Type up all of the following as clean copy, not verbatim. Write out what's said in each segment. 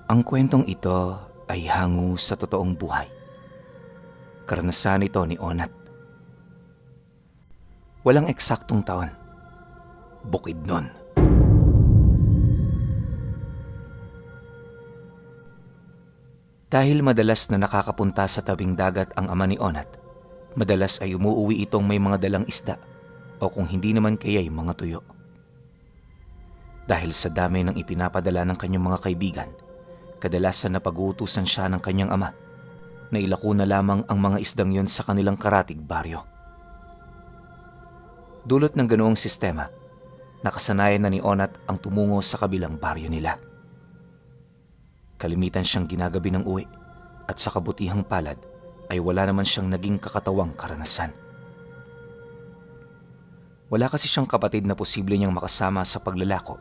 Ang kwentong ito ay hango sa totoong buhay. Karanasan ito ni Onat. Walang eksaktong taon. Bukid nun. Dahil madalas na nakakapunta sa tabing dagat ang ama ni Onat, madalas ay umuuwi itong may mga dalang isda o kung hindi naman kaya'y mga tuyo. Dahil sa dami ng ipinapadala ng kanyang mga kaibigan, kadalasan na pag-uutusan siya ng kanyang ama na ilako na lamang ang mga isdang yon sa kanilang karatig baryo. Dulot ng ganoong sistema, nakasanayan na ni Onat ang tumungo sa kabilang baryo nila. Kalimitan siyang ginagabi ng uwi at sa kabutihang palad ay wala naman siyang naging kakatawang karanasan. Wala kasi siyang kapatid na posible niyang makasama sa paglalako,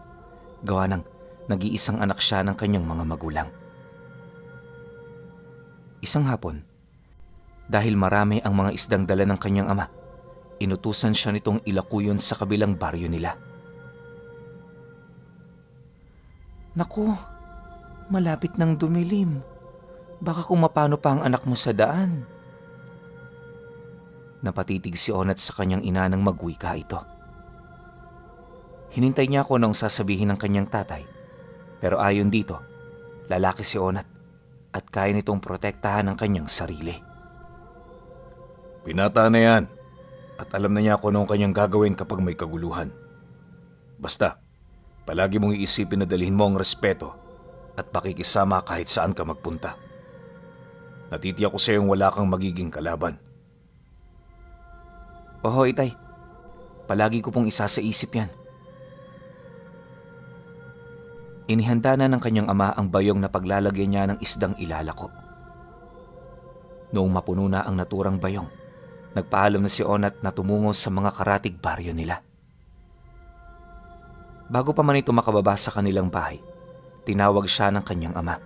gawa ng nag-iisang anak siya ng kanyang mga magulang. Isang hapon, dahil marami ang mga isdang dala ng kanyang ama, inutusan siya nitong ilako yun sa kabilang baryo nila. Naku, malapit nang dumilim. Baka kung mapano pa ang anak mo sa daan. Napatitig si Onat sa kanyang ina nang magwika ito. Hinintay niya kung anong sasabihin ng kanyang tatay. Pero ayon dito, lalaki si Onat at kaya nitong protektahan ang kanyang sarili. Pinata na yan at alam na niya kung anong kanyang gagawin kapag may kaguluhan. Basta, palagi mong iisipin na dalhin mo ang respeto at pakikisama kahit saan ka magpunta. Natitiyak ko sa iyong wala kang magiging kalaban. Oho, itay. Palagi ko pong isa sa isip yan. Inihanda na ng kanyang ama ang bayong na paglalagyan niya ng isdang ilalako. Noong mapuno na ang naturang bayong, nagpaalam na si Onat na tumungo sa mga karatig baryo nila. Bago pa man ito makababa sa kanilang bahay, tinawag siya ng kanyang ama.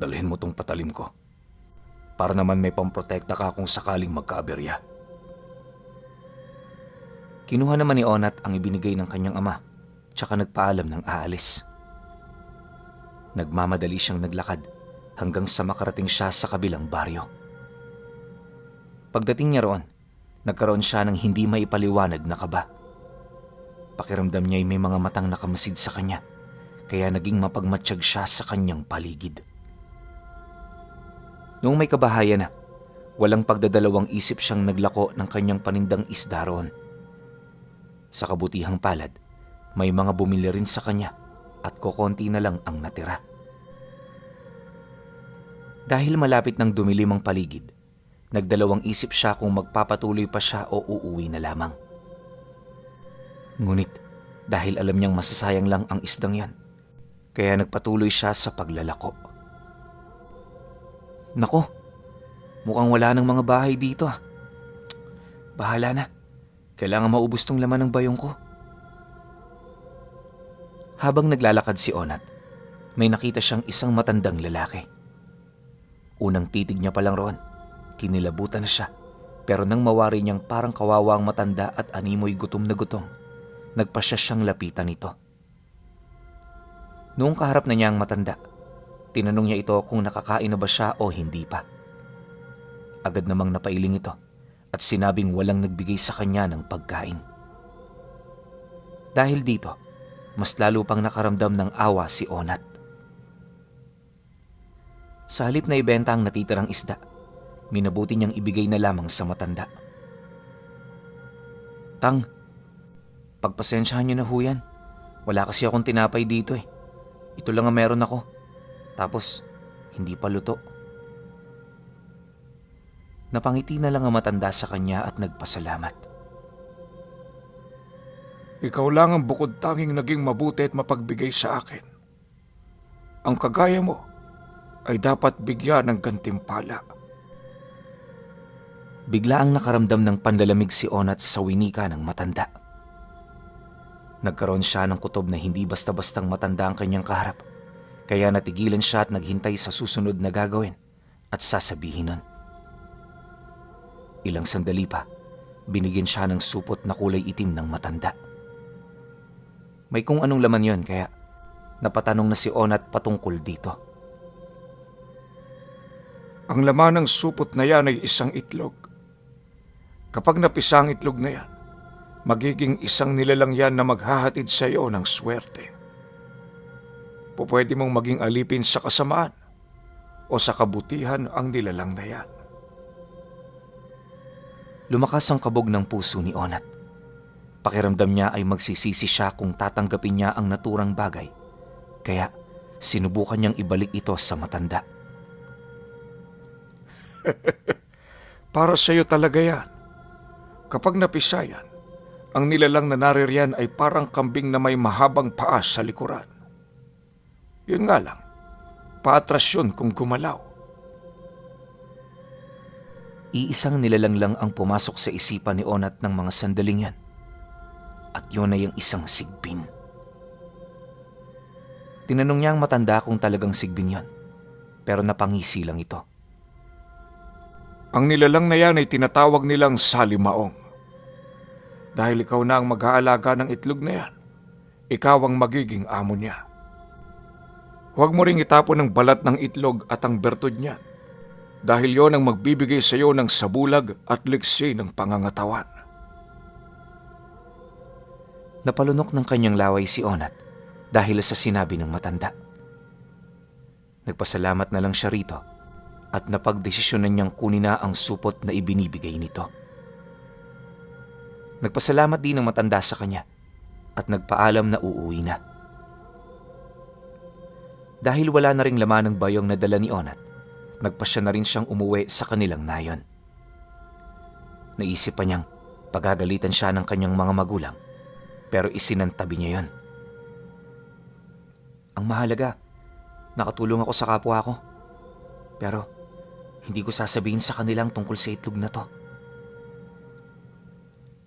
Dalhin mo tong patalim ko para naman may pamprotekta ka kung sakaling magkaaberya. Kinuha naman ni Onat ang ibinigay ng kanyang ama, tsaka nagpaalam ng aalis. Nagmamadali siyang naglakad hanggang sa makarating siya sa kabilang baryo. Pagdating niya roon, nagkaroon siya ng hindi maipaliwanag na kaba. Pakiramdam niya'y may mga matang nakamasid sa kanya, kaya naging mapagmatsyag siya sa kanyang paligid. Noong may kabahayan na, walang pagdadalawang isip siyang naglako ng kanyang panindang isda roon. Sa kabutihang palad, may mga bumili rin sa kanya at kokonti na lang ang natira. Dahil malapit ng dumilim ang paligid, nagdalawang isip siya kung magpapatuloy pa siya o uuwi na lamang. Ngunit dahil alam niyang masasayang lang ang isdang yan, kaya nagpatuloy siya sa paglalako. Nako, mukhang wala ng mga bahay dito ah. Bahala na, kailangan maubos tong laman ng bayong ko. Habang naglalakad si Onat, may nakita siyang isang matandang lalaki. Unang titig niya pa lang roon, kinilabutan na siya. Pero nang mawari niyang parang kawawa ang matanda at animoy gutom na gutom, nagpasya siyang lapitan nito. Noong kaharap na niya ang matanda, tinanong niya ito kung nakakain na ba siya o hindi pa. Agad namang napailing ito at sinabing walang nagbigay sa kanya ng pagkain. Dahil dito, mas lalo pang nakaramdam ng awa si Onat. Sa halip na ibenta ang natitirang isda, minabuti niyang ibigay na lamang sa matanda. Tang, pagpasensyahan niyo na ho yan. Wala kasi akong tinapay dito eh. Ito lang ang meron ako. Tapos, hindi pa luto. Napangiti na lang ang matanda sa kanya at nagpasalamat. Ikaw lang ang bukod tanging naging mabuti at mapagbigay sa akin. Ang kagaya mo ay dapat bigyan ng gantimpala. Bigla ang nakaramdam ng panlalamig si Onat sa winika ng matanda. Nagkaroon siya ng kutob na hindi basta-bastang matanda ang kanyang kaharap, kaya natigilan siya at naghintay sa susunod na gagawin at sasabihin nun. Ilang sandali pa, binigyan siya ng supot na kulay itim ng matanda. May kung anong laman yon kaya Napatanong na si Onat patungkol dito. Ang laman ng supot na yan ay isang itlog. Kapag napisa ang itlog na yan, magiging isang nilalang yan na maghahatid sa iyo ng swerte. Pupwede mong maging alipin sa kasamaan o sa kabutihan ang nilalang na yan. Lumakas ang kabog ng puso ni Onat. Pakiramdam niya ay magsisisi siya kung tatanggapin niya ang naturang bagay. Kaya sinubukan niyang ibalik ito sa matanda. Para sa iyo talaga yan. Kapag napisa yan, ang nilalang na naririyan ay parang kambing na may mahabang paa sa likuran. Yun nga lang, paatras yun kung gumalaw. Iisang nilalang lang ang pumasok sa isipan ni Onat ng mga sandaling yan. At yun ay ang isang sigbin. Tinanong niya ang matanda kung talagang sigbin yon, pero napangisi lang ito. Ang nilalang na yan ay tinatawag nilang salimaong. Dahil ikaw na ang mag-aalaga ng itlog na yan, ikaw ang magiging amo niya. Huwag mo ring itapon ang balat ng itlog at ang bertod niyan, dahil yon ang magbibigay sa iyo ng sabulag at liksi ng pangangatawan. Napalunok ng kanyang laway si Onat dahil sa sinabi ng matanda. Nagpasalamat na lang siya rito at napagdesisyonan niyang kunin na ang supot na ibinibigay nito. Nagpasalamat din ang matanda sa kanya at nagpaalam na uuwi na. Dahil wala na ring laman ng bayong na dala ni Onat, nagpasya na rin siyang umuwi sa kanilang nayon. Naisip pa niyang pagagalitan siya ng kanyang mga magulang, pero isinantabi niya yon. Ang mahalaga, nakatulong ako sa kapwa ko. Pero hindi ko sasabihin sa kanilang tungkol sa itlog na to.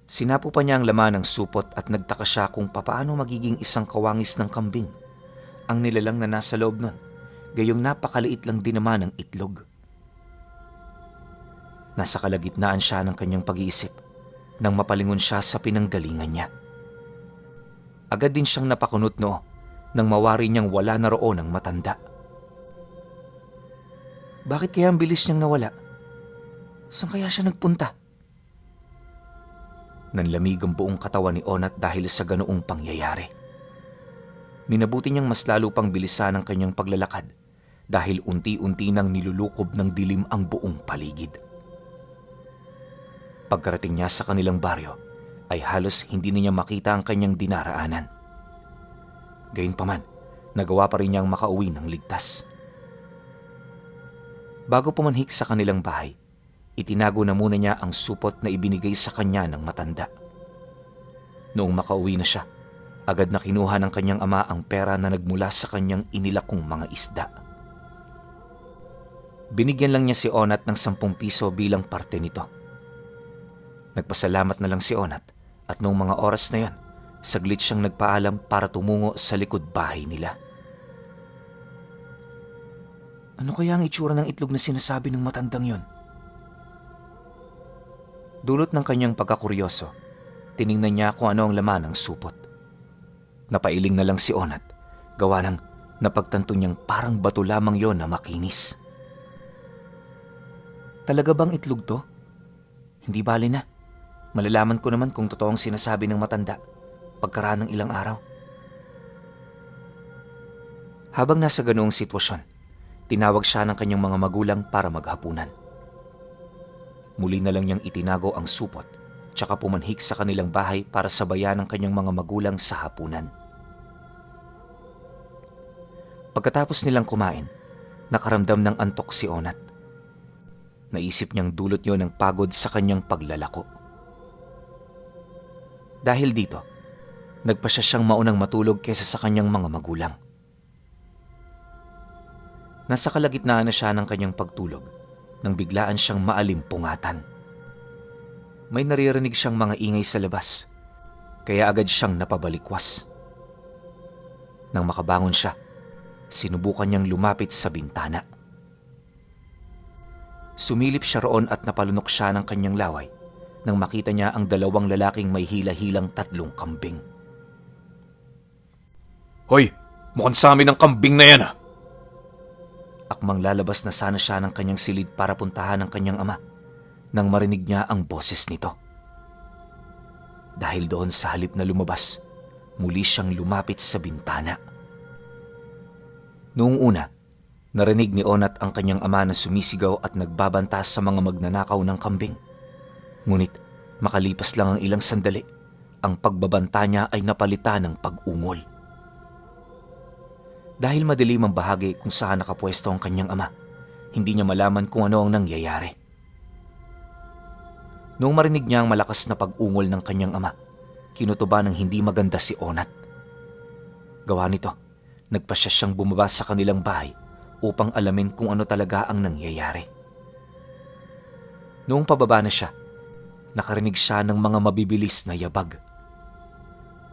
Sinapo pa niya ang laman ng supot at nagtaka siya kung papaano magiging isang kawangis ng kambing ang nilalang na nasa loob nun, gayong napakaliit lang din naman ang itlog. Nasa kalagitnaan siya ng kanyang pag-iisip nang mapalingon siya sa pinanggalingan niya. Agad din siyang napakunot noo nang mawari niyang wala na roon ang matanda. Bakit kaya ang bilis niyang nawala? Saan kaya siya nagpunta? Nanlamig ang buong katawan ni Onat dahil sa ganoong pangyayari. Minabuti niyang mas lalo pang bilisan ang kanyang paglalakad dahil unti-unti nang nilulukob ng dilim ang buong paligid. Pagkarating niya sa kanilang baryo, ay halos hindi na niya makita ang kanyang dinaraanan. Gayunpaman, nagawa pa rin niyang makauwi ng ligtas. Bago pumanhik sa kanilang bahay, itinago na muna niya ang supot na ibinigay sa kanya ng matanda. Noong makauwi na siya, agad na kinuha ng kanyang ama ang pera na nagmula sa kanyang inilakong mga isda. Binigyan lang niya si Onat ng 10 piso bilang parte nito. Nagpasalamat na lang si Onat at noong mga oras na yon, saglit siyang nagpaalam para tumungo sa likod bahay nila. Ano kaya ang itsura ng itlog na sinasabi ng matandang yon? Dulot ng kanyang pagkakuryoso, tiningnan niya kung ano ang laman ng supot. Napailing na lang si Onat, gawa ng napagtanto niyang parang bato lamang yon na makinis. Talaga bang itlog to? Hindi bali na. Malalaman ko naman kung totoong sinasabi ng matanda pagkaraan ng ilang araw. Habang nasa ganoong sitwasyon, tinawag siya ng kanyang mga magulang para maghapunan. Muli na lang niyang itinago ang supot, tsaka pumanhik sa kanilang bahay para sabayan ng kanyang mga magulang sa hapunan. Pagkatapos nilang kumain, nakaramdam ng antok si Onat. Naisip niyang dulot niyo ng pagod sa kanyang paglalako. Dahil dito, nagpasya siyang maunang matulog kaysa sa kanyang mga magulang. Nasa kalagitnaan na siya ng kanyang pagtulog nang biglaan siyang maalimpungatan. May naririnig siyang mga ingay sa labas, kaya agad siyang napabalikwas. Nang makabangon siya, sinubukan niyang lumapit sa bintana. Sumilip siya roon at napalunok siya ng kanyang laway nang makita niya ang 2 lalaking may hila-hilang 3 kambing. Hoy! Mukhang sa amin ang kambing na yan, ah. Akmang lalabas na sana siya ng kanyang silid para puntahan ang kanyang ama nang marinig niya ang boses nito. Dahil doon sa halip na lumabas, muli siyang lumapit sa bintana. Noong una, narinig ni Onat ang kanyang ama na sumisigaw at nagbabantas sa mga magnanakaw ng kambing. Ngunit makalipas lang ang ilang sandali, ang pagbabanta niya ay napalitan ng pag-ungol. Dahil madilim ang bahagi kung saan nakapwesto ang kanyang ama, hindi niya malaman kung ano ang nangyayari. Noong marinig niya ang malakas na pag-ungol ng kanyang ama, kinutuba ng hindi maganda si Onat. Gawa nito, nagpasya siyang bumaba sa kanilang bahay upang alamin kung ano talaga ang nangyayari. Noong pababa na siya, nakarinig siya ng mga mabibilis na yabag.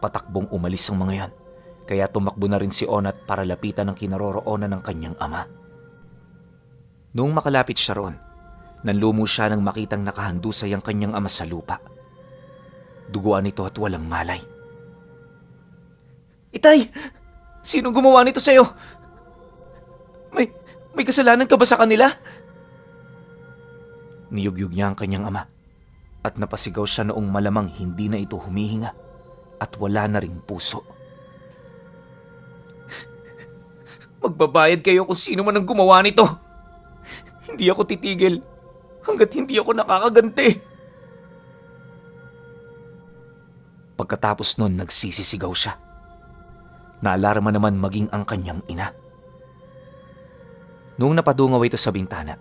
Patakbong umalis ang mga yan, kaya tumakbo na rin si Onat para lapitan ang kinaroroonan ng kanyang ama. Noong makalapit siya roon, nanlumo siya nang makitang nakahandusay ang kanyang ama sa lupa. Duguan ito at walang malay. "Itay! Sinong gumawa nito sa'yo? May kasalanan ka ba sa kanila?" Niyugyug niya ang kanyang ama at napasigaw siya noong malamang hindi na ito humihinga at wala na ring puso. "Magbabayad kayo kung sino man ang gumawa nito. Hindi ako titigil hanggat hindi ako nakakaganti." Pagkatapos nun, nagsisisigaw siya. Naalarma naman maging ang kanyang ina. Noong napadungaw ito sa bintana,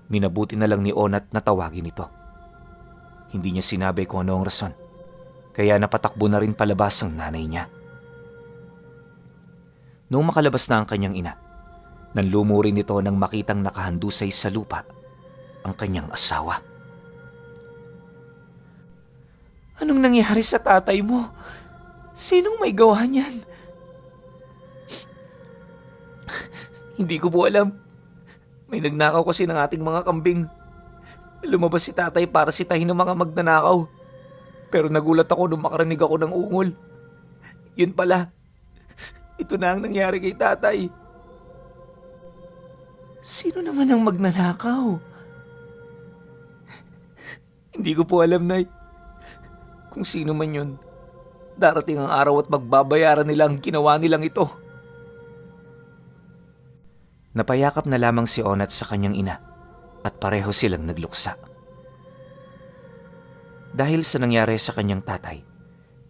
minabuti na lang ni Onat na tawagin ito. Hindi niya sinabi kung ano ang rason, kaya napatakbo na rin palabas ang nanay niya. Noong makalabas na ang kanyang ina, nanlumo rin ito nang makitang nakahandusay sa lupa ang kanyang asawa. "Anong nangyari sa tatay mo? Sinong may gawa niyan?" "Hindi ko po alam. May nagnakaw kasi ng ating mga kambing. Lumabas si tatay para sitahin ng mga magnanakaw. Pero nagulat ako nung makarinig ako ng ungol. Yun pala, ito na ang nangyari kay tatay." "Sino naman ang magnanakaw?" "Hindi ko po alam, Nay. Kung sino man yun, darating ang araw at magbabayaran nila ang ginawa nilang ito." Napayakap na lamang si Onat sa kanyang ina at pareho silang nagluksa. Dahil sa nangyari sa kanyang tatay,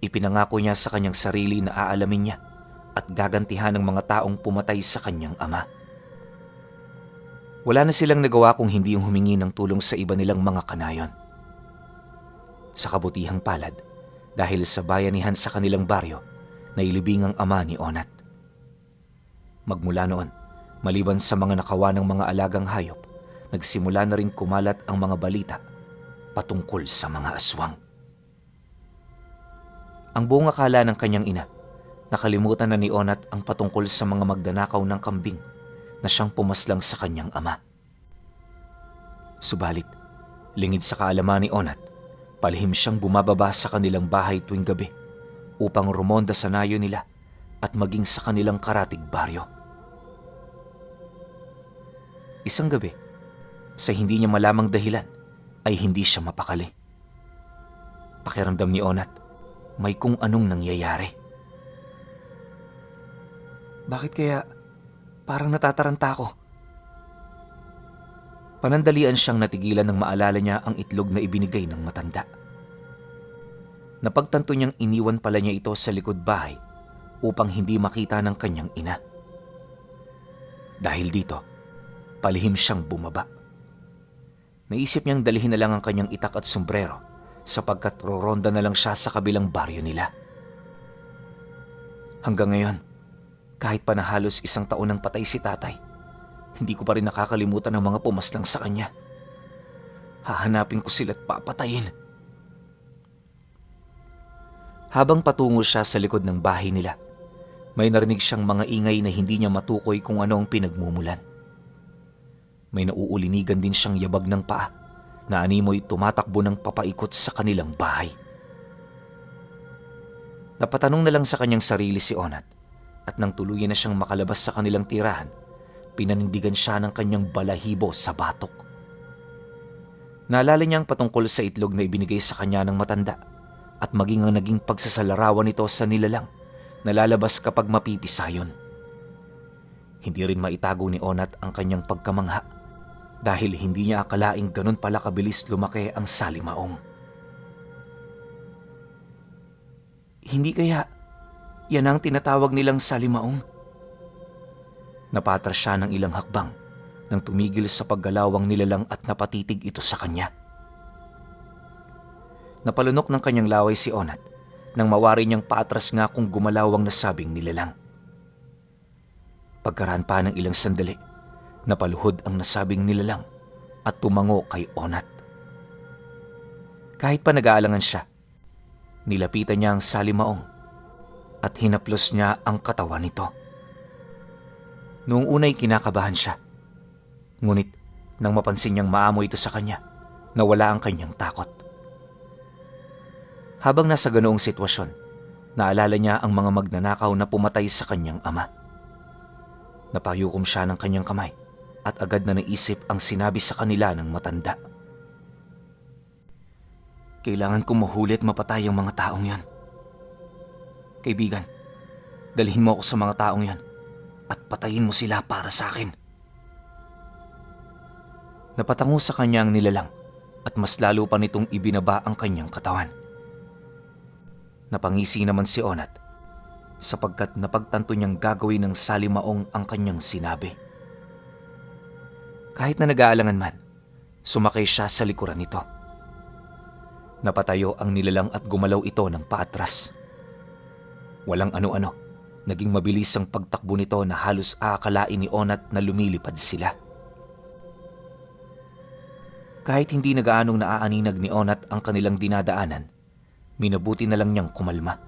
ipinangako niya sa kanyang sarili na aalamin niya at gagantihan ng mga taong pumatay sa kanyang ama. Wala na silang nagawa kung hindi yung humingi ng tulong sa iba nilang mga kanayon. Sa kabutihang palad, dahil sa bayanihan sa kanilang baryo, nailibing ang ama ni Onat. Magmula noon, maliban sa mga nakawa ng mga alagang hayop, nagsimula na rin kumalat ang mga balita patungkol sa mga aswang. Ang buong akala ng kanyang ina, nakalimutan na ni Onat ang patungkol sa mga magdanakaw ng kambing na siyang pumaslang sa kanyang ama. Subalit, lingid sa kaalaman ni Onat, palihim siyang bumababa sa kanilang bahay tuwing gabi upang rumonda sa nayo nila at maging sa kanilang karatig baryo. Isang gabi, sa hindi niya malamang dahilan, ay hindi siya mapakali. Pakiramdam ni Onat, may kung anong nangyayari. Bakit kaya parang natataranta ako? Panandalian siyang natigilan nang maalala niya ang itlog na ibinigay ng matanda. Napagtanto niyang iniwan pala niya ito sa likod bahay upang hindi makita ng kanyang ina. Dahil dito, palihim siyang bumaba. Naisip niyang dalhin na lang ang kanyang itak at sombrero sapagkat roronda na lang siya sa kabilang baryo nila. Hanggang ngayon, kahit pa na halos 1 taon nang patay si tatay, hindi ko pa rin nakakalimutan ang mga pumaslang sa kanya. Hahanapin ko sila't papatayin. Habang patungo siya sa likod ng bahay nila, may narinig siyang mga ingay na hindi niya matukoy kung ano ang pinagmumulan. May nauulinigan din siyang yabag ng paa na animoy tumatakbo ng papaikot sa kanilang bahay. Napatanong na lang sa kanyang sarili si Onat At nang tuluyan na siyang makalabas sa kanilang tirahan, pinanindigan siya ng kanyang balahibo sa batok. Naalala niyang patungkol sa itlog na ibinigay sa kanya ng matanda at maging ang naging pagsasalarawan nito sa nilalang na lalabas kapag mapipisayon. Hindi rin maitago ni Onat ang kanyang pagkamangha dahil hindi niya akalaing ganun pala kabilis lumaki ang salimaong. Hindi kaya yan ang tinatawag nilang salimaong? Napatras siya ng ilang hakbang nang tumigil sa paggalawang nilalang at napatitig ito sa kanya. Napalunok ng kanyang laway si Onat nang mawari niyang paatras nga kung gumalawang nasabing nilalang. Pagkaraan pa ng ilang sandali, napaluhod ang nasabing nilalang at tumango kay Onat. Kahit pa nag-aalangan siya, nilapitan niya ang salimaong at hinaplos niya ang katawan nito. Noong una'y kinakabahan siya, ngunit nang mapansin niyang maamoy ito sa kanya, nawala ang kanyang takot. Habang nasa ganoong sitwasyon, naalala niya ang mga magnanakaw na pumatay sa kanyang ama. Napayukom siya ng kanyang kamay at agad na naisip ang sinabi sa kanila ng matanda. Kailangan kong mahuli at mapatay ang mga taong yon. Kaibigan, dalhin mo ako sa mga taong yon at patayin mo sila para sa akin. Napatango sa kanya ang nilalang at mas lalo pa nitong ibinaba ang kanyang katawan. Napangisi naman si Onat sapagkat napagtanto niyang gagawin ng salimaong ang kanyang sinabi. Kahit na nag-aalangan man, sumakay siya sa likuran nito. Napatayo ang nilalang at gumalaw ito ng paatras. Walang ano-ano, naging mabilis ang pagtakbo nito na halos aakalain ni Onat na lumilipad sila. Kahit hindi nagaanong naaaninag ni Onat ang kanilang dinadaanan, minabuti na lang niyang kumalma.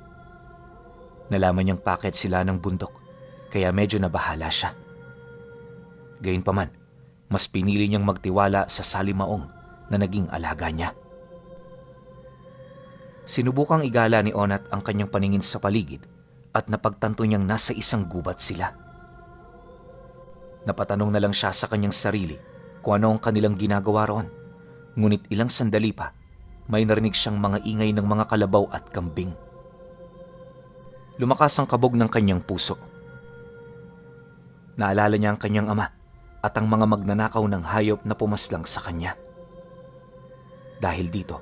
Nalaman niyang paakyat sila ng bundok, kaya medyo nabahala siya. Gayunpaman, mas pinili niyang magtiwala sa salimaong na naging alaga niya. Sinubukang igala ni Onat ang kanyang paningin sa paligid at napagtanto niyang nasa isang gubat sila. Napatanong na lang siya sa kanyang sarili kung ano ang kanilang ginagawa roon, ngunit ilang sandali pa, may narinig siyang mga ingay ng mga kalabaw at kambing. Lumakas ang kabog ng kanyang puso. Naalala niya ang kanyang ama at ang mga magnanakaw ng hayop na pumaslang sa kanya. Dahil dito,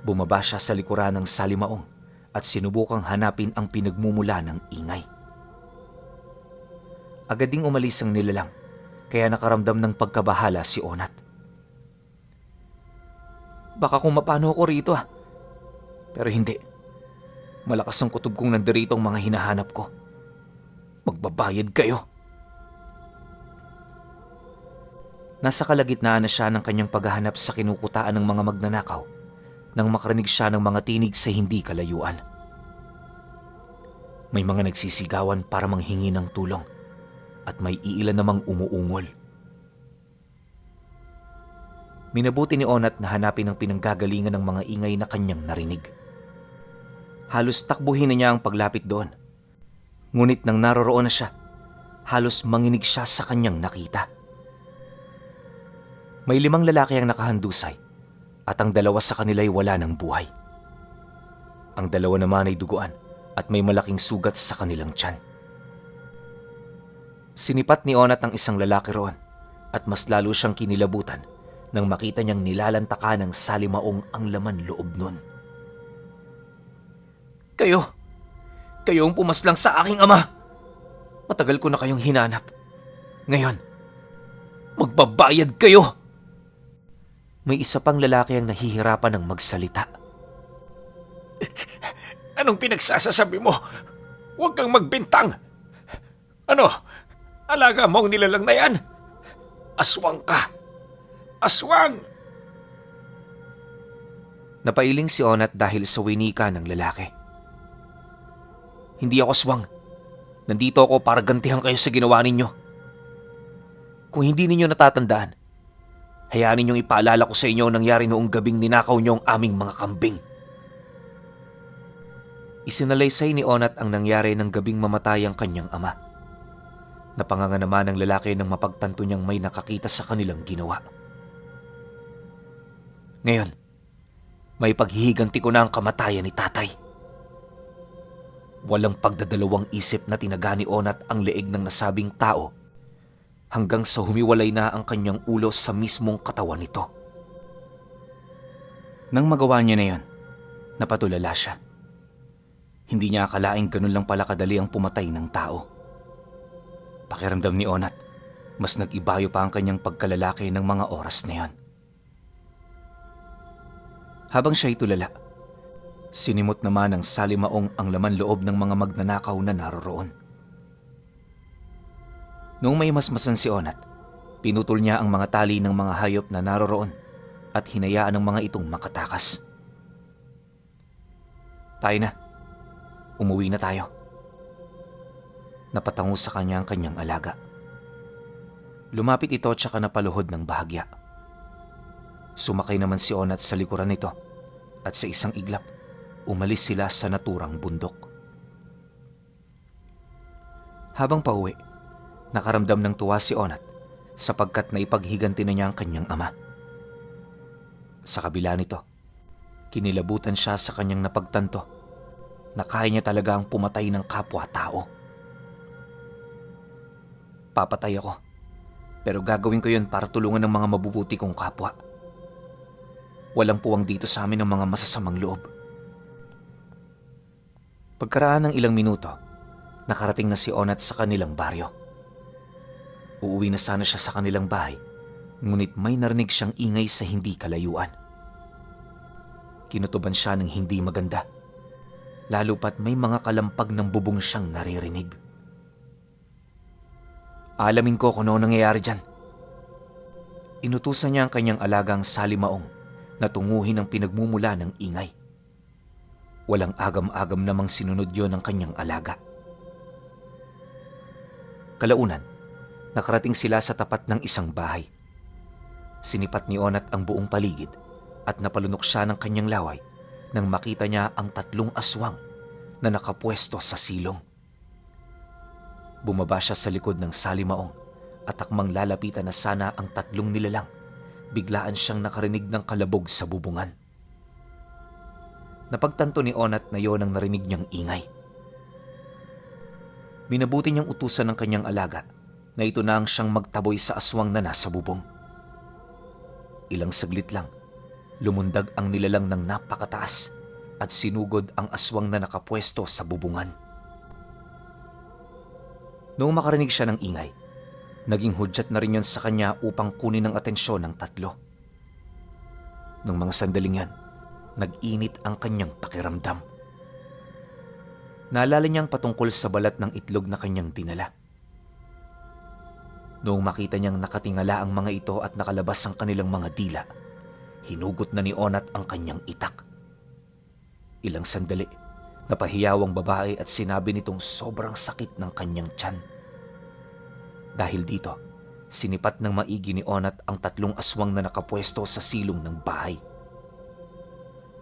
bumaba siya sa likuran ng salimaong at sinubukang hanapin ang pinagmumula ng ingay. Agad ding umalis ang nilalang, kaya nakaramdam ng pagkabahala si Onat. Baka kung mapano ako rito Pero hindi. Malakas ang kutob kong nandirito ang mga hinahanap ko. Magbabayad kayo. Nasa kalagitnaan na siya ng kanyang paghahanap sa kinukutaan ng mga magnanakaw nang makarinig siya ng mga tinig sa hindi kalayuan. May mga nagsisigawan para manghingi ng tulong at may iilan namang umuungol. Minabuti ni Onat na hanapin ang pinanggagalingan ng mga ingay na kanyang narinig. Halos takbuhin na niya ang paglapit doon. Ngunit nang naroroon na siya, halos manginig siya sa kanyang nakita. May 5 lalaki ang nakahandusay at ang 2 sa kanila'y wala ng buhay. Ang 2 naman ay duguan at may malaking sugat sa kanilang tiyan. Sinipat ni Onat ang isang lalaki roon at mas lalo siyang kinilabutan nang makita niyang nilalantakan ng salimaong ang laman loob nun. Kayo ang pumaslang sa aking ama. Matagal ko na kayong hinanap. Ngayon, magbabayad kayo! May isa pang lalaki ang nahihirapan ng magsalita. Anong pinagsasasabi mo? Huwag kang magbintang! Ano? Alaga mo ang nilalang na yan? Aswang ka! Aswang! Napailing si Onat dahil sa winika ng lalaki. Hindi ako aswang. Nandito ako para gantihan kayo sa ginawa ninyo. Kung hindi ninyo natatandaan, hayaan ninyong ipaalala ko sa inyo ang nangyari noong gabing ninakaw niyo ang aming mga kambing. Isinalaysay ni Onat ang nangyari ng gabing mamatay ang kanyang ama. Napanganga naman ng lalaki nang mapagtanto niyang may nakakita sa kanilang ginawa. Ngayon, may paghihiganti ko na ang kamatayan ni tatay. Walang pagdadalawang isip na tinaga ni Onat ang leeg ng nasabing tao hanggang sa humiwalay na ang kanyang ulo sa mismong katawan nito. Nang magawa niya na yon, napatulala siya. Hindi niya akalaing ganun lang pala kadali ang pumatay ng tao. Pakiramdam ni Onat, mas nag-ibayo pa ang kanyang pagkalalaki ng mga oras na yon. Habang siya'y tulala, sinimot naman ng salimaong ang laman loob ng mga magnanakaw na naroroon. Noong may masmasan si Onat, pinutol niya ang mga tali ng mga hayop na naroroon at hinayaan ng mga itong makatakas. Tayo na. Umuwi na tayo. Napatango sa kanya ang kanyang alaga. Lumapit ito at saka napaluhod ng bahagya. Sumakay naman si Onat sa likuran nito at sa isang iglap, umalis sila sa naturang bundok. Habang pauwi, nakaramdam ng tuwa si Onat sapagkat naipaghiganti na niya ang kanyang ama. Sa kabila nito, kinilabutan siya sa kanyang napagtanto na kaya niya talaga ang pumatay ng kapwa-tao. Papatay ako, pero gagawin ko yun para tulungan ng mga mabubuti kong kapwa. Walang puwang dito sa amin ng mga masasamang loob. Pagkaraan ng ilang minuto, nakarating na si Onat sa kanilang baryo. Uuwi na sana siya sa kanilang bahay, ngunit may narinig siyang ingay sa hindi kalayuan. Kinutuban siya ng hindi maganda, lalo pat may mga kalampag ng bubong siyang naririnig. Alamin ko kung ano nangyayari dyan. Inutusan niya ang kanyang alagang salimaong na tunguhin ang pinagmumula ng ingay. Walang agam-agam namang sinunod yon ng kanyang alaga. Kalaunan, nakarating sila sa tapat ng isang bahay. Sinipat ni Onat ang buong paligid at napalunok siya ng kanyang laway nang makita niya ang 3 aswang na nakapwesto sa silong. Bumaba siya sa likod ng salimaong at akmang lalapitan na sana ang 3 nilalang, biglaan siyang nakarinig ng kalabog sa bubungan. Napagtanto ni Onat na yon ang narinig niyang ingay. Minabuti niyang utusan ng kanyang alaga na ito na ang siyang magtaboy sa aswang na nasa bubong. Ilang saglit lang, lumundag ang nilalang ng napakataas at sinugod ang aswang na nakapwesto sa bubungan. Noong makarinig siya ng ingay, naging hudyat na rin yon sa kanya upang kunin ang atensyon ng 3. Nung mga sandaling yan, nag-init ang kanyang pakiramdam. Naalala niyang patungkol sa balat ng itlog na kanyang dinala. Noong makita niyang nakatingala ang mga ito at nakalabas ang kanilang mga dila, hinugot na ni Onat ang kanyang itak. Ilang sandali, napahiyaw ang babae at sinabi nitong sobrang sakit ng kanyang tiyan. Dahil dito, sinipat ng maigi ni Onat ang 3 aswang na nakapwesto sa silong ng bahay.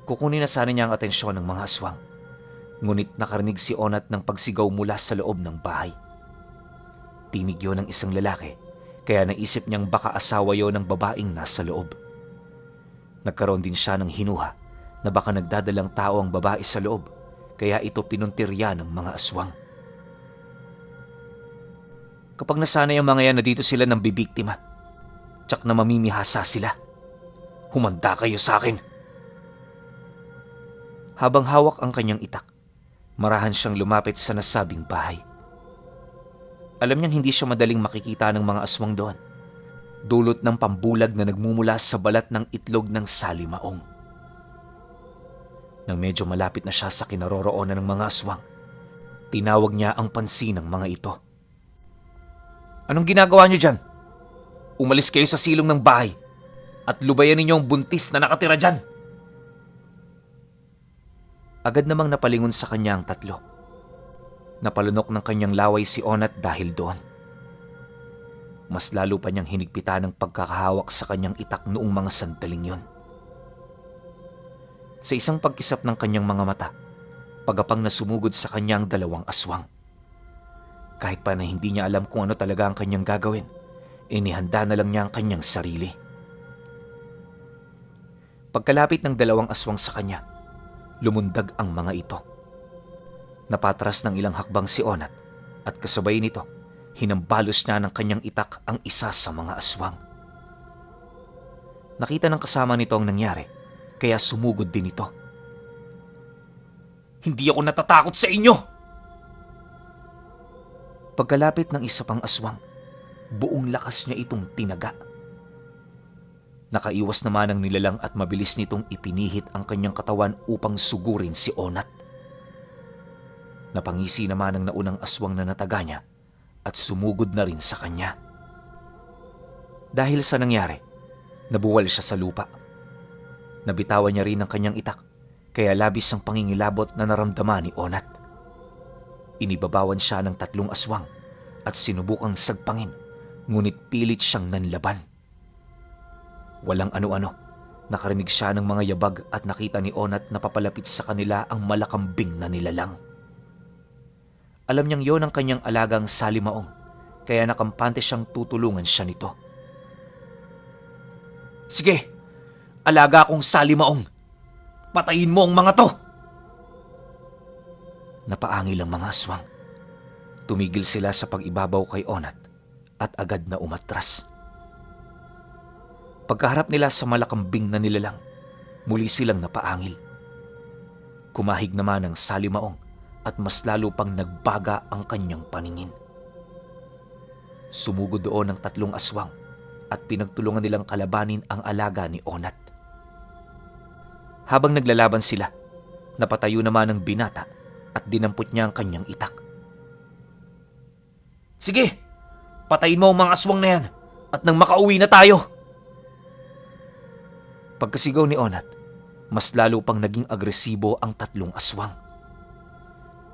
Kukunin na sana niya ang atensyon ng mga aswang, ngunit nakarinig si Onat ng pagsigaw mula sa loob ng bahay. Tinig yun ng isang lalaki, kaya naisip niyang baka asawa yun ng babaeng nasa loob. Nagkaroon din siya ng hinuha na baka nagdadalang tao ang babae sa loob, kaya ito pinuntirya ng mga aswang. Kapag nasanay ang mga yan na dito sila nang bibiktima, tsak na mamimihasa sila. Humanda kayo sa akin! Habang hawak ang kanyang itak, marahan siyang lumapit sa nasabing bahay. Alam niyang hindi siya madaling makikita ng mga aswang doon, dulot ng pambulag na nagmumula sa balat ng itlog ng salimaong. Nang medyo malapit na siya sa kinaroroonan ng mga aswang, tinawag niya ang pansin ng mga ito. Anong ginagawa niyo dyan? Umalis kayo sa silong ng bahay at lubayan ninyo ang buntis na nakatira dyan. Agad namang napalingon sa kanya ang 3. Napalunok ng kanyang laway si Onat dahil doon. Mas lalo pa niyang hinigpitan ang pagkakahawak sa kanyang itak noong mga sandaling yun. Sa isang pagkisap ng kanyang mga mata, pagapang na sumugod sa kanya ang dalawang aswang. Kahit pa na hindi niya alam kung ano talaga ang kanyang gagawin, inihanda na lang niya ang kanyang sarili. Pagkalapit ng dalawang aswang sa kanya, lumundag ang mga ito. Napatras ng ilang hakbang si Onat at kasabay nito, hinambalos niya ng kanyang itak ang isa sa mga aswang. Nakita ng kasama nito ang nangyari, kaya sumugod din ito. "Hindi ako natatakot sa inyo!" Pagkalapit ng isa pang aswang, buong lakas niya itong tinaga. Nakaiwas naman ang nilalang at mabilis nitong ipinihit ang kanyang katawan upang sugurin si Onat. Napangisi naman ang naunang aswang na nataga niya at sumugod na rin sa kanya. Dahil sa nangyari, nabuwal siya sa lupa. Nabitawan niya rin ang kanyang itak, kaya labis ang pangingilabot na naramdaman ni Onat. Inibabawan siya ng 3 aswang at sinubukang sagpangin, ngunit pilit siyang nanlaban. Walang ano-ano, nakarinig siya ng mga yabag at nakita ni Onat na papalapit sa kanila ang malakambing na nilalang. Alam niyang yon ang kanyang alagang salimaong, kaya nakampante siyang tutulungan siya nito. "Sige, alaga akong salimaong. Patayin mo ang mga to!" Napaangil ang mga aswang. Tumigil sila sa pag-ibabaw kay Onat at agad na umatras. Pagkaharap nila sa malakambing na nilalang, muli silang napaangil. Kumahig naman ang salimaong at mas lalo pang nagbaga ang kanyang paningin. Sumugod doon ang 3 aswang at pinagtulungan nilang kalabanin ang alaga ni Onat. Habang naglalaban sila, napatayo naman ang binata at dinampot niya ang kanyang itak. "Sige, patayin mo ang mga aswang na yan at nang makauwi na tayo!" Pagkasigaw ni Onat, mas lalo pang naging agresibo ang 3 aswang.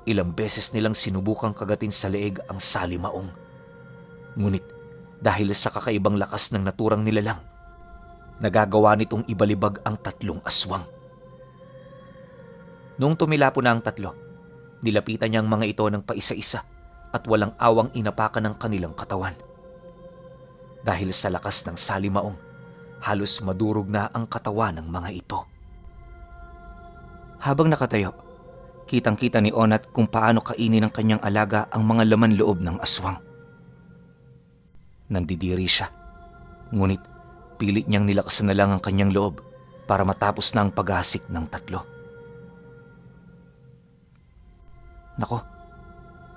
Ilang beses nilang sinubukang kagatin sa leeg ang salimaong. Ngunit dahil sa kakaibang lakas ng naturang nilalang, nagagawa nitong ibalibag ang 3 aswang. Noong tumilapo na ang 3, nilapitan niya ang mga ito ng paisa-isa at walang awang inapakan ng kanilang katawan. Dahil sa lakas ng salimaong, halos madurog na ang katawan ng mga ito. Habang nakatayo, kitang-kita ni Onat kung paano kainin ng kanyang alaga ang mga laman loob ng aswang. Nandidiri siya, ngunit pilit niyang nilakasan na lang ang kanyang loob para matapos na ang paghasik ng 3. Nako,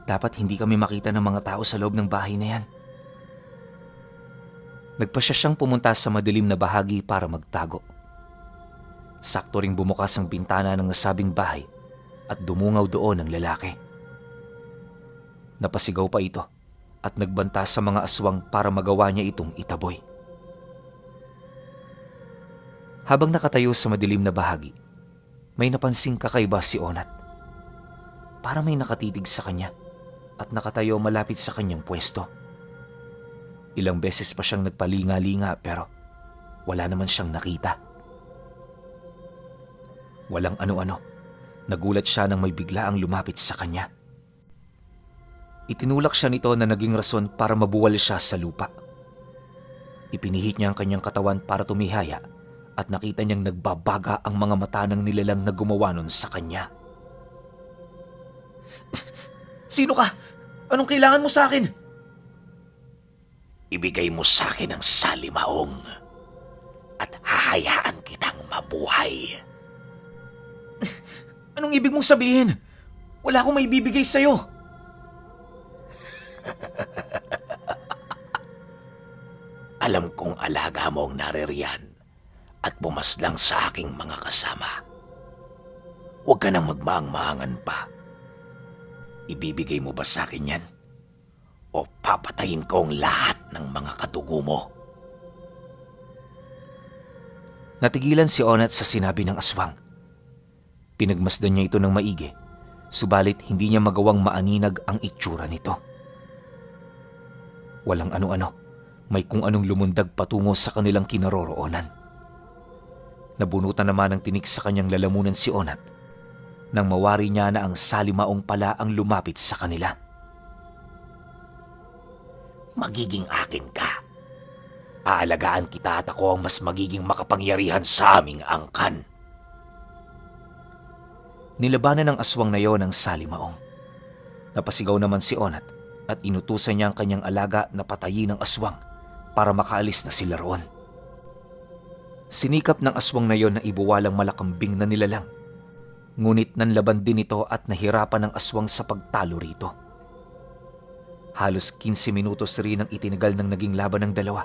dapat hindi kami makita ng mga tao sa loob ng bahay na yan. Nagpasya siyang pumunta sa madilim na bahagi para magtago. Sakto ring bumukas ang bintana ng nasabing bahay at dumungaw doon ang lalaki. Napasigaw pa ito at nagbanta sa mga aswang para magawa niya itong itaboy. Habang nakatayo sa madilim na bahagi, may napansing kakaiba si Onat. Para may nakatitig sa kanya at nakatayo malapit sa kanyang pwesto. Ilang beses pa siyang nagpalinga-linga pero wala naman siyang nakita. Walang ano-ano, nagulat siya nang may biglaang lumapit sa kanya. Itinulak siya nito na naging rason para mabuwal siya sa lupa. Ipinihit niya ang kanyang katawan para tumihaya at nakita niyang nagbabaga ang mga mata ng nilalang na gumawa nun sa kanya. "Sino ka? Anong kailangan mo sa akin?" "Ibigay mo sa akin ang salimaong at hahayaan kitang mabuhay." Anong ibig mong sabihin? Wala akong maibibigay sa'yo. Alam kong alaga mo ang naririyan at bumaslang sa aking mga kasama. Huwag ka nang magmaang-maangan pa. Ibibigay mo ba sa akin yan? O papatayin ko ang lahat ng mga kadugo mo? Natigilan si Onat sa sinabi ng aswang. Pinagmasdan niya ito ng maigi, subalit hindi niya magawang maaninag ang itsura nito. Walang ano-ano, may kung anong lumundag patungo sa kanilang kinaroroonan. Nabunutan naman ng tinik sa kanyang lalamunan si Onat nang mawari niya na ang salimaong pala ang lumapit sa kanila. Magiging akin ka. Aalagaan kita at ako ang mas magiging makapangyarihan sa aming angkan. Nilabanan ng aswang na yon ang salimaong. Napasigaw naman si Onat at inutusan niya ang kanyang alaga na patayin ang aswang para makaalis na sila roon. Sinikap ng aswang na yon na ibuwalang malakambing na nilalang. Ngunit nanlaban din ito at nahirapan ng aswang sa pagtalo rito. Halos 15 minutos rin ang itinagal ng naging laban ng dalawa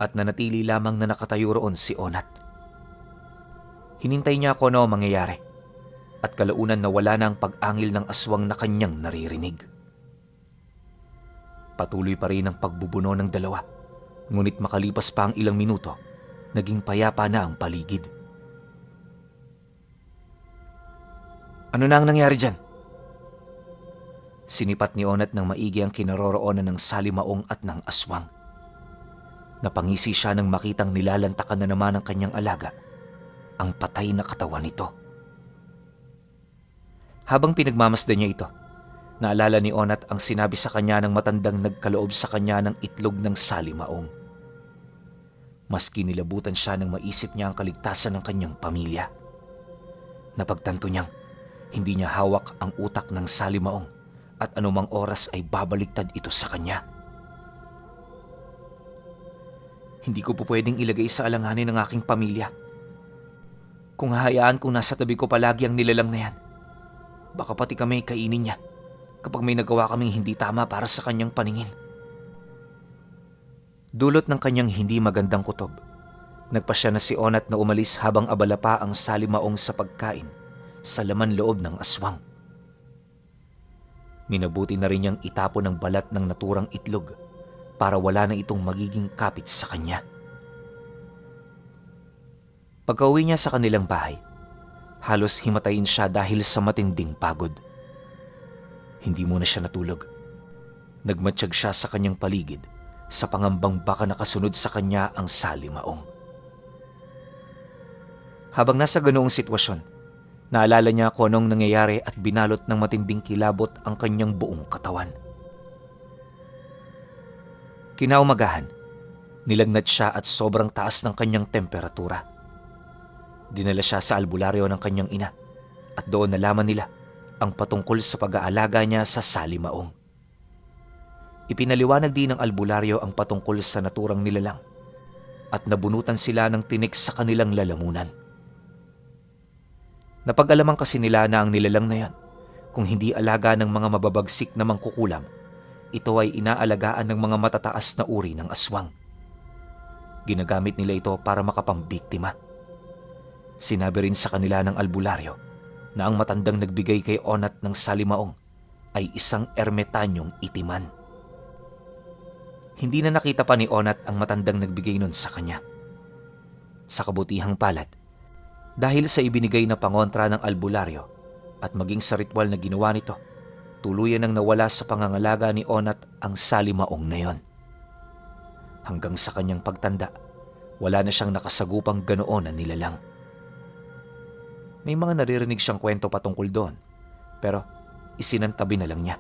at nanatili lamang na nakatayo roon si Onat. Hinintay niya kung ano ang mangyayari at kalaunan nawala na ang pag-angil ng aswang na kanyang naririnig. Patuloy pa rin ang pagbubuno ng dalawa, ngunit makalipas pa ang ilang minuto, naging payapa na ang paligid. Ano na ang nangyari dyan? Sinipat ni Onat ng maigi ang kinaroroonan ng salimaong at ng aswang. Napangisi siya nang makitang nilalantakan na naman ng kanyang alaga ang patay na katawan nito. Habang pinagmamasdan niya ito, naalala ni Onat ang sinabi sa kanya ng matandang nagkaloob sa kanya ng itlog ng salimaong. Maski nilabutan siya nang maisip niya ang kaligtasan ng kanyang pamilya. Napagtanto niyang hindi niya hawak ang utak ng salimaong at anumang oras ay babaliktad ito sa kanya. Hindi ko po pwedeng ilagay sa alanganin ng aking pamilya. Kung hahayaan kong nasa tabi ko palagi ang nilalang na yan, baka pati kami kainin niya kapag may nagawa kaming hindi tama para sa kanyang paningin. Dulot ng kanyang hindi magandang kutob, nagpasya na si Onat na umalis habang abala pa ang salimaong sa pagkain sa laman loob ng aswang. Minabuti na rin niyang itapon ang balat ng naturang itlog para wala na itong magiging kapit sa kanya. Pagka-uwi niya sa kanilang bahay, halos himatayin siya dahil sa matinding pagod. Hindi muna siya natulog. Nagmatsyag siya sa kanyang paligid sa pangambang baka nakasunod sa kanya ang salimaong. Habang nasa ganoong sitwasyon, naalala niya kung anong nangyayari at binalot ng matinding kilabot ang kanyang buong katawan. Kinaumagahan, nilagnat siya at sobrang taas ng kanyang temperatura. Dinala siya sa albularyo ng kanyang ina at doon nalaman nila ang patungkol sa pag-aalaga niya sa salimaong. Ipinaliwanag din ng albularyo ang patungkol sa naturang nilalang at nabunutan sila ng tinik sa kanilang lalamunan. Napag-alaman kasi nila na ang nilalang na yan, kung hindi alaga ng mga mababagsik na mangkukulam, ito ay inaalagaan ng mga matataas na uri ng aswang. Ginagamit nila ito para makapambiktima. Sinabi rin sa kanila ng albularyo na ang matandang nagbigay kay Onat ng salimaong ay isang ermetanyong itiman. Hindi na nakita pa ni Onat ang matandang nagbigay nun sa kanya. Sa kabutihang palad, dahil sa ibinigay na pangontra ng albularyo at maging sa ritual na ginawa nito, tuluyan nang nawala sa pangangalaga ni Onat ang salimaong na yon. Hanggang sa kanyang pagtanda, wala na siyang nakasagupang ganoon na nilalang. May mga naririnig siyang kwento patungkol doon, pero isinantabi na lang niya.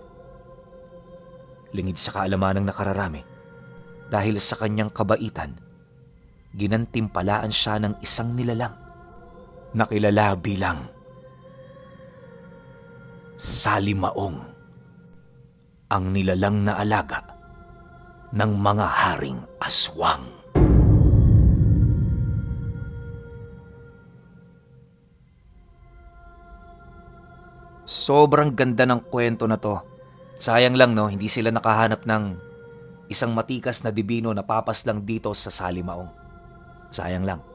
Lingid sa kaalamanang nakararami, dahil sa kanyang kabaitan, ginantimpalaan siya ng isang nilalang na kilala bilang Salimaong, ang nilalang na alaga ng mga haring aswang. Sobrang ganda ng kwento na to. Sayang lang no, hindi sila nakahanap ng isang matikas na dibino na papas lang dito sa Salimaong. Sayang lang.